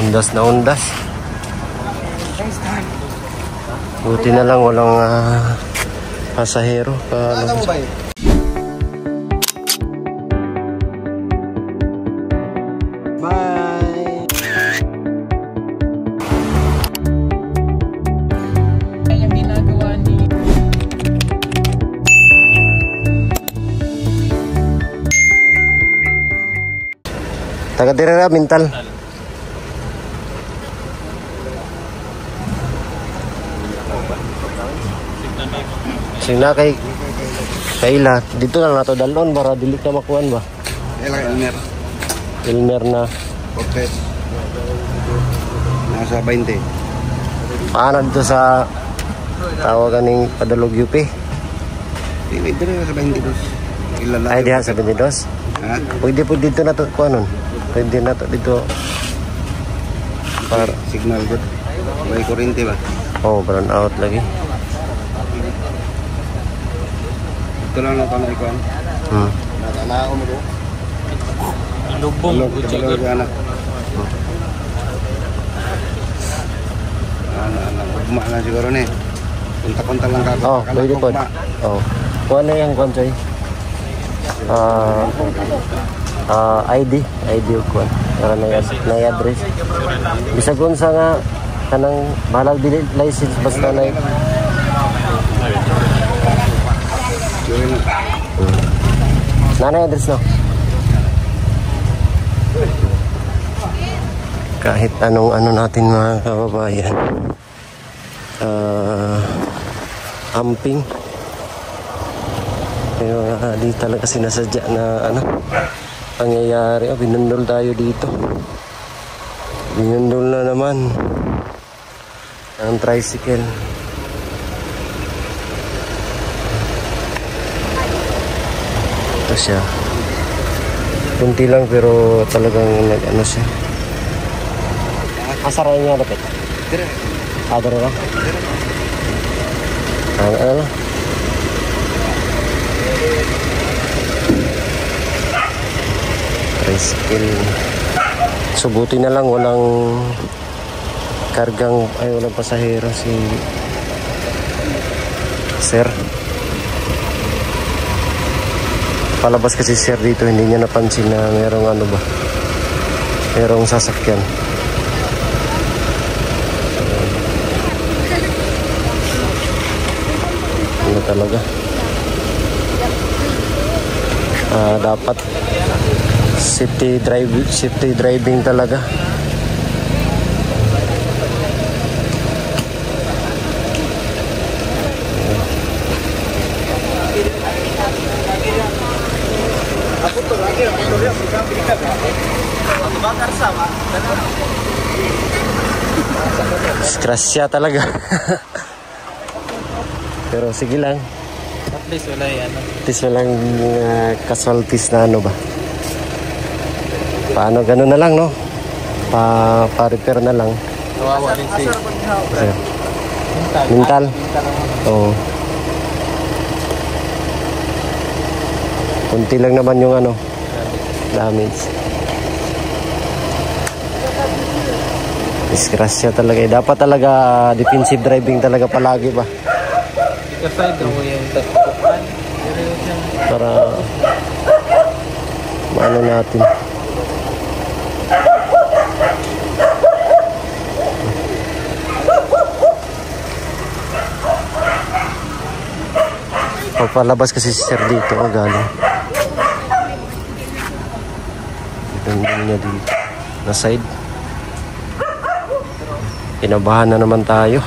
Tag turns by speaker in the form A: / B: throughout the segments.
A: Undas na undas. Buti na lang walang pasahero. Bye!
B: Yung ginagawa ni...
A: Taga-direra, Mintal. Sina kay Kayla. Dito lang nato dalon para dili ka makuan ba? Elmer na.
C: Okay. Nasa 20.
A: Paano dito sa tawagan ng Padalog UP?
C: Hindi na sa 22. Ilala.
A: Ay diha sa 22.
C: Ha?
A: Pwede po dito na to kuanon. Pwede na to dito. Para
C: Signal good. May kuryente ba?
A: oh, brown out lagi.
C: Ito lang na tanay ko. Nakanao mo do.
B: Lubong.
C: Anak. Ugma na siguro ni. Punta-punta lang ka.
A: Oh, pwede po. Oh. Kuha na yung konsoy. ID ko. Para na address. Bisa kung sa nga kanang balag dili license basta na nanay address no. Kahit anong ano natin mga kababayan. Amping. Pero di talaga sinasadya na ano pangyayari. Binundol tayo dito. Binundol na naman ang tricycle. Ito siya. Kunti lang pero talagang nag-ano siya. Asaran niya dapat?
C: Dire.
A: Adaro lang? Ano lang? Tricycle. Subuti na lang walang kargang ay walang pasahero si sir. Palabas kasi sir dito, hindi niya napansin na merong ano ba, merong sasakyan. Ano talaga dapat safety driving talaga. Disgrasya talaga. Pero sige lang.
B: At least wala yan.
A: At least walang casualties na ano ba. Paano gano'n na lang no? Pa-repair na lang.
B: Kawawa rin si
A: Mintal. Oo. Kunti lang naman yung ano damage. Disgrasya talaga. Dapat talaga defensive driving talaga palagi ba?
B: kaside mo yung tatukan.
A: Para maano natin. Pagpalabas kasi si sir dito, galing. Itong niya dito. Na side. Kinabahan na naman tayo.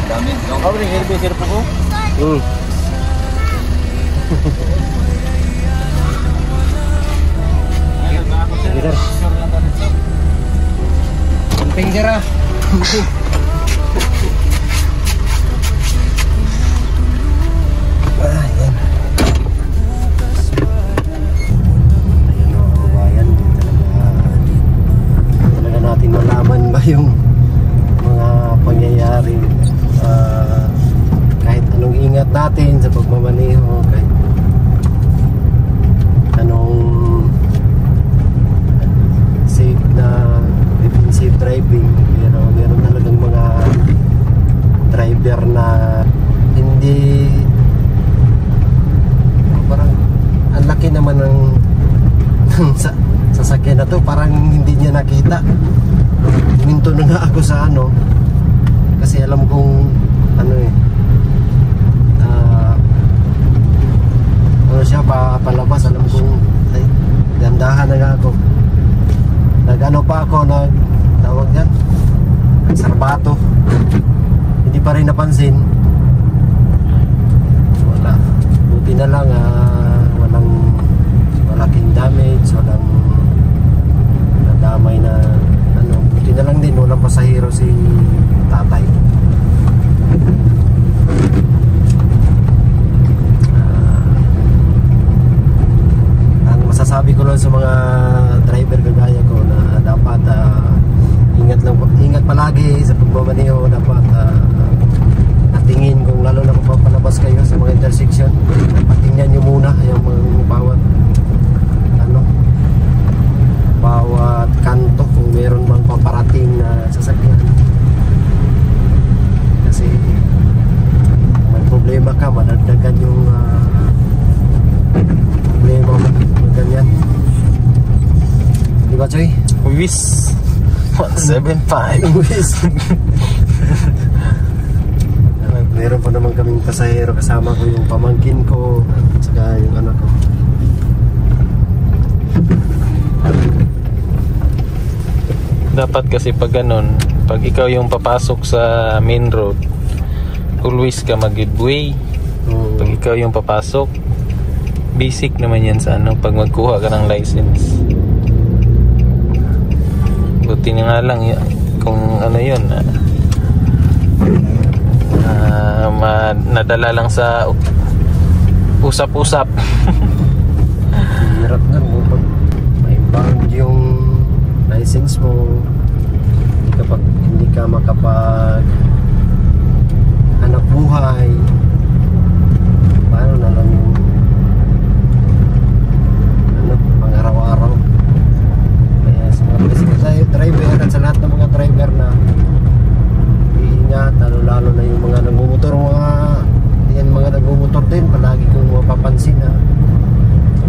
B: Apa nih RB sir po?
A: Gitar.
C: Penting sir ah.
A: Ayan. Ayan mga kababayan, talaga natin malaman ba yung mga pangyayari, kahit anong ingat natin sa pagmamaneho, kahit anong safe na defensive driving, meron talagang mga driver na hindi, parang ang laki naman ng sasakyan na to, parang hindi niya nakita. Minto na nga ako sa kasi alam kong siya palabas, alam kong ay, gandahan na nga ako. Pa ako, tawag yan, sarbato, hindi pa rin napansin. Wala, buti na lang walang malaking damage, walang nadamay na buti na lang din, walang pasahero si tatay. Ang masasabi ko lang sa mga driver kagaya ko na dapat ingat palagi sa pagmamaneho. Dapat natingin, kung lalo na kung papalabas kayo sa mga intersection, patingnan nyo muna yung bawat bawat kanto, kung meron bang paparating na sasakyan, kasi may problema ka, madagdagan yung problema mo, ganyan. Di ba, Choy?
B: Wis 175.
A: Wis. Meron pa naman kaming pasahero, kasama ko yung pamangkin ko at saka yung anak ko.
B: Dapat kasi pag ganun, pag ikaw yung papasok sa main road, always ka mag-giveaway. Pag ikaw yung papasok, basic naman yan sa pag magkuha ka ng license. Buti na nga lang kung yun, nadala lang sa usap-usap.
A: Hirap na pag may bound yung license mo, hindi ka makapag hanap buhay, paano na lang yung pang araw-araw. Kaya sa mga driver at sa lahat ng mga driver na iingat, lalo na yung mga nagmumotor, mga nagmumotor din, palagi kong mapapansin na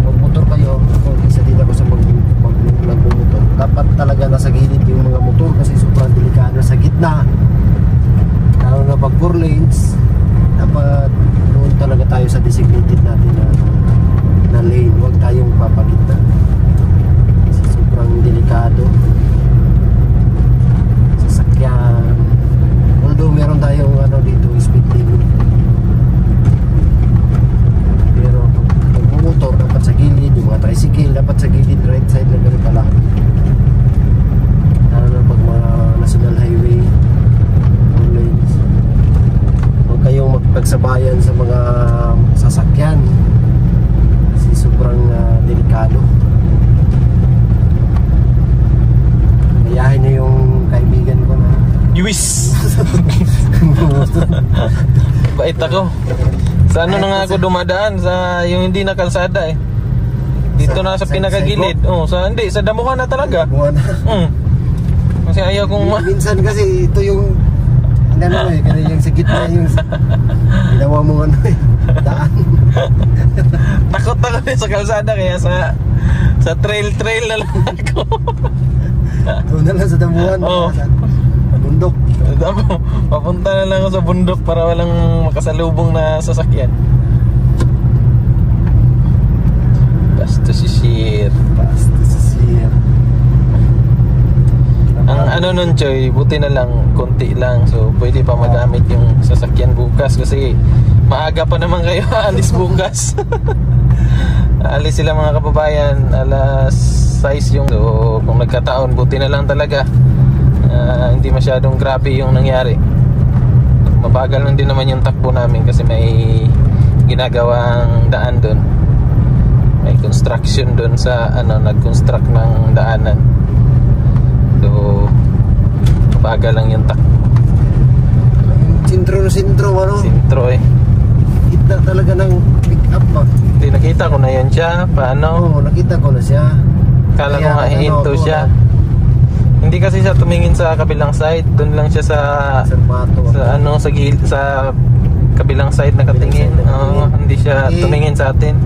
A: magmotor kayo, isa din ako sa nagmumotor, dapat talaga nasa gilid yung mga motor kasi sobrang delikado sa gitna, lalo na pag 4 lanes, dapat doon talaga tayo sa designated natin na lane, huwag tayong papagitna kasi sobrang delikado sasakyan. Although meron tayong dito speed limit, pero pag motor dapat sa gilid, yung mga tricycle dapat sa gilid, right side na gano'n pala, lalo na pag mga national highway, 4 lanes. Huwag kayong magpagsabayan sa mga sasakyan kasi sobrang delikado. Kayahin niyo yung kaibigan ko na
B: Yuwis! Bait ako. Sa na nga ako dumadaan, sa yung hindi na kalsada eh. Dito na sa pinakagilid. Hindi, sa damuhan na talaga. Kasi ayaw kong
A: minsan kasi ito yung ganun yung sa gitna yung ginawa mong daan.
B: Takot ako sa kalsada, kaya sa trail na lang ako.
A: Doon na lang sa damuhan. Bundok.
B: Papunta na lang ako sa bundok para walang makasalubong na sasakyan. Basta si Sir.
A: Basta si Sir.
B: Ang ano nun Choy, buti na lang konti lang, so pwede pa magamit yung sasakyan bukas kasi maaga pa naman kayo aalis bukas. Aalis sila mga kababayan alas 6 yung, so kung nagkataon buti na lang talaga. Hindi masyadong grabe yung nangyari. Mabagal lang din naman yung takbo namin kasi may ginagawang daan doon. May construction doon sa nag-construct ng daanan. So mabagal lang yung takbo.
A: Sintro ano?
B: Sintro eh.
A: Kita talaga ng pick up ba?
B: Hindi, nakita ko na yun siya. Paano?
A: Oo, nakita ko na siya.
B: Kala ko nga hihinto siya. Hindi kasi siya tumingin sa kabilang side. Doon lang siya sa sa kabilang side nakatingin. Hindi siya tumingin sa atin.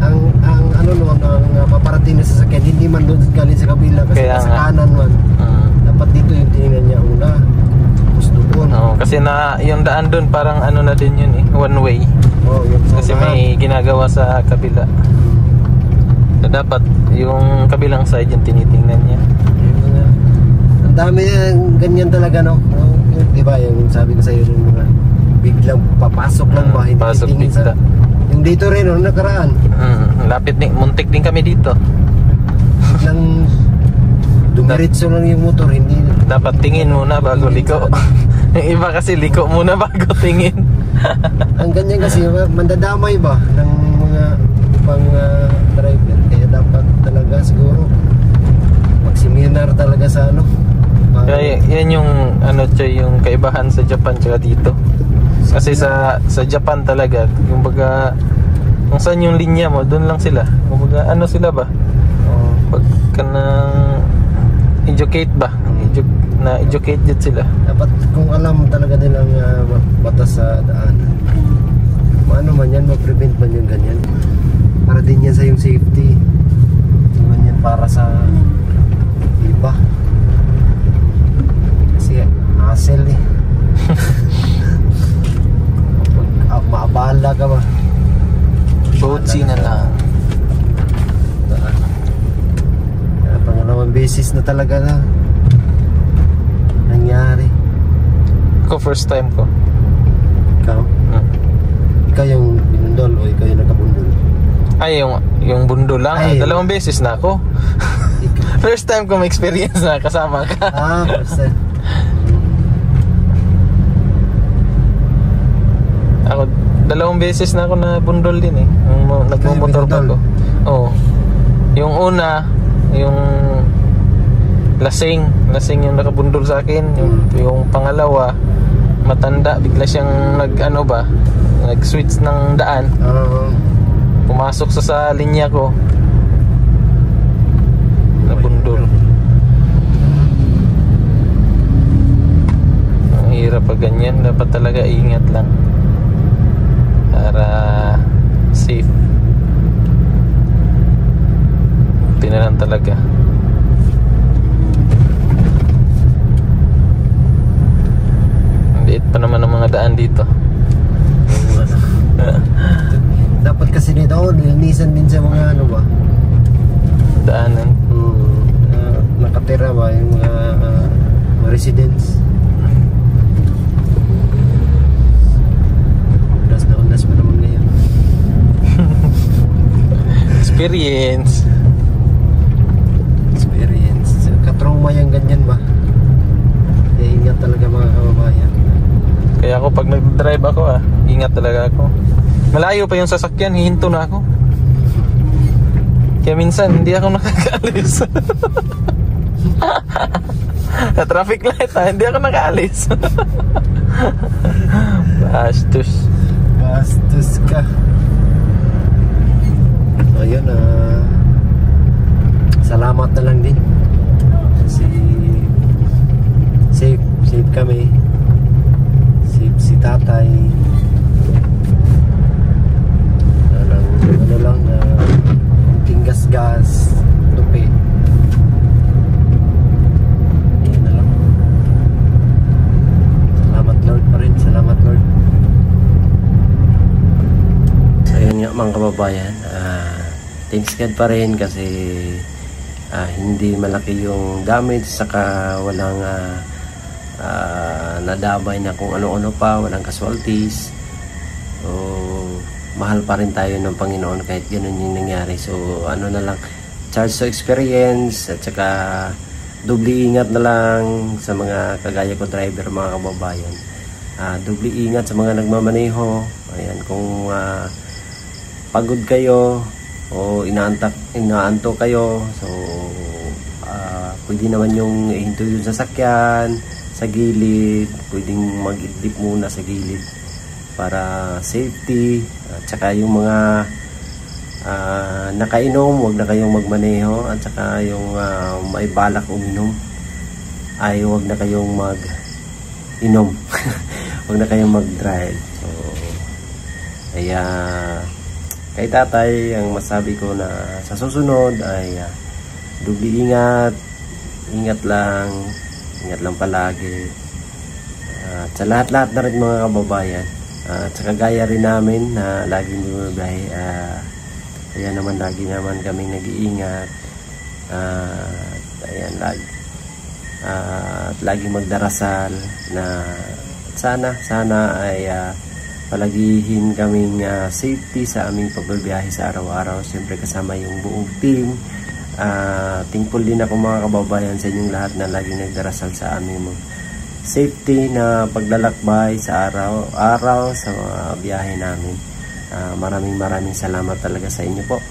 A: Ang paparating na sasakyan hindi man doon galing sa kabila kasi
B: kaya
A: sa kanan man. Dapat dito yung tinignan niya una. Tapos doon.
B: Kasi yung daan doon parang na din yun eh, one way. Kasi may ginagawa sa kabila. So dapat yung kabilang side yung tinitingnan niya.
A: Ang dami yung ganyan talaga no. Diba yung sabi ko sa iyo yung mga biglang papasok lang ba, hindi
B: pasok
A: titingin
B: bigla.
A: Yung dito rin nakaraan.
B: Lapit din, muntik din kami dito.
A: Biglang dumiritso lang yung motor, hindi.
B: Dapat tingin muna bago liko. Yung iba kasi liko muna bago tingin.
A: Ang ganyan kasi mandadamay ba ng mga pang driver, kaya dapat talaga siguro mag-seminar talaga sa
B: Kaya yan yung yung kaibahan sa Japan tsaka dito. Kasi sa Japan talaga, yung baga kung saan yung linya mo, doon lang sila. Kung baga sila ba? Pagka nang educate ba? Na-educate din sila.
A: Dapat kung alam talaga nilang batas sa daan. Paano man yan, ma-prevent man yung ganyan. Para din yan sa yung safety. Hindi man yan para sa iba. Kasi hassle eh. Maabala ka ba?
B: Boatsi na lang.
A: Pangalawang beses na talaga na nangyari.
B: Ako first time ko.
A: Ikaw? Ikaw yung binundol o ikaw yung nakabundol?
B: Ay, yung bundol lang. Dalawang beses na ako. First time ko ma-experience na kasama ka.
A: First time.
B: Ako, dalawang beses na ako na bundol din eh. Nagmumotor pa ako. Oo. Yung una, yung lasing yung nakabundol sa akin. Yung pangalawa, matanda, bigla siyang nag-switch ng daan. Pumasok sa linya ko. Nabundol. Ang hirap pag ganyan, dapat talaga ingat lang para safe. Buti na lang talaga. Liit pa naman ang mga daan dito.
A: Dapat kasi nito linisan din sa mga
B: daanan.
A: Nakatira ba yung mga residents. Undas pa naman ngayon.
B: Experience.
A: Katrauma yung ganyan ba? Kaya ingat talaga mga kababayan.
B: Kaya ako pag nag-drive ako ingat talaga ako. Malayo pa yung sasakyan, hihinto na ako. Kaya minsan hindi ako nakakaalis. Sa traffic light hindi ako nakaalis. Bastos
A: ka. Ayun, salamat na lang din kasi safe kami, safe si tatay. Kunting gas tupi. Ayun na lang. Salamat Lord pa rin, salamat Lord. So yun nga mga kababayan, thanks God pa rin kasi hindi malaki yung damage, saka walang nadamay na kung ano-ano pa, walang casualties. So mahal pa rin tayo ng Panginoon kahit ganun yung nangyari. So ano na lang, charge to experience, at saka dubli ingat na lang sa mga kagaya ko driver, mga kababayan. Dubli ingat sa mga nagmamaneho. Ayan, kung pagod kayo o inaanto kayo, so pwede naman yung ihinto yung sasakyan sa gilid, pwedeng mag-idlip muna sa gilid para safety. At saka yung mga nakainom, wag na kayong magmaneho. At saka yung may balak uminom ay wag na kayong mag-inom. Wag na kayong mag-drive. So kaya kay tatay, ang masabi ko na sa susunod ay dubli ingat, ingat lang palagi. At sa lahat-lahat na rin mga kababayan, at sa kagaya rin namin na laging bumabiyahe, kaya naman lagi naman kaming nag-iingat. Ayan, laging magdarasal na sana ay palagihin kaming safety sa aming pagbabiyahe sa araw-araw. Siyempre kasama yung buong team. Thankful din ako mga kababayan sa inyong lahat na laging nagdarasal sa aming safety na paglalakbay sa araw-araw sa biyahe namin. Maraming salamat talaga sa inyo po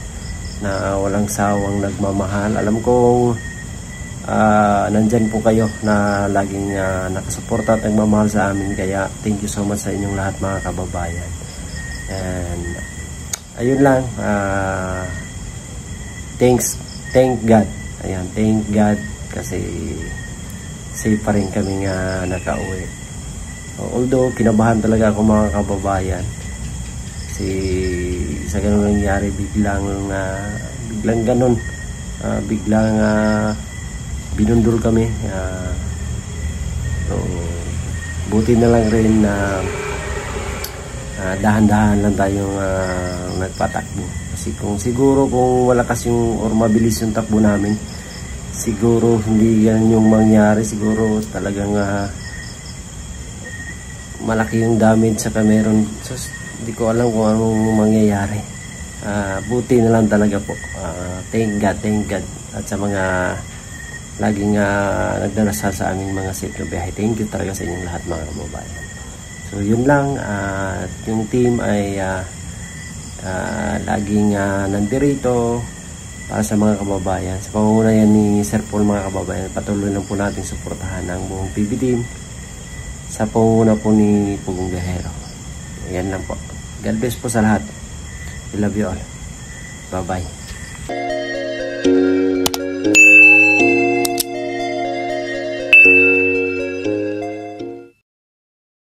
A: na walang sawang nagmamahal. Alam kong nandyan po kayo na laging nakasuporta at nagmamahal sa amin, kaya thank you so much sa inyong lahat mga kababayan. And ayun lang, thank God. Ayan, thank God kasi safe pa rin kami nakauwi. Although kinabahan talaga ako mga kababayan kasi sa ganun nangyari, biglang ganun, biglang binundol kami. So buti na lang rin na dahan-dahan lang tayong nagpatakbo, kasi kung wala kasi or mabilis yung takbo namin, siguro hindi yan yung mangyari. Siguro talagang malaki yung damage, saka meron, hindi ko alam kung anong mangyayari. Buti na lang talaga po. Thank God. At sa mga laging nagdarasal sa aming mga safe na biyahe, thank you talaga sa inyong lahat mga kababayan. So yun lang, yung team ay laging nandirito para sa mga kababayan. Sa pamumuno yan ni Sir Paul mga kababayan, patuloy lang po natin suportahan ang buong PB team sa pamumuno po ni Pugong Biyahero. Yan lang po. God bless po sa lahat. I love you all. Bye bye.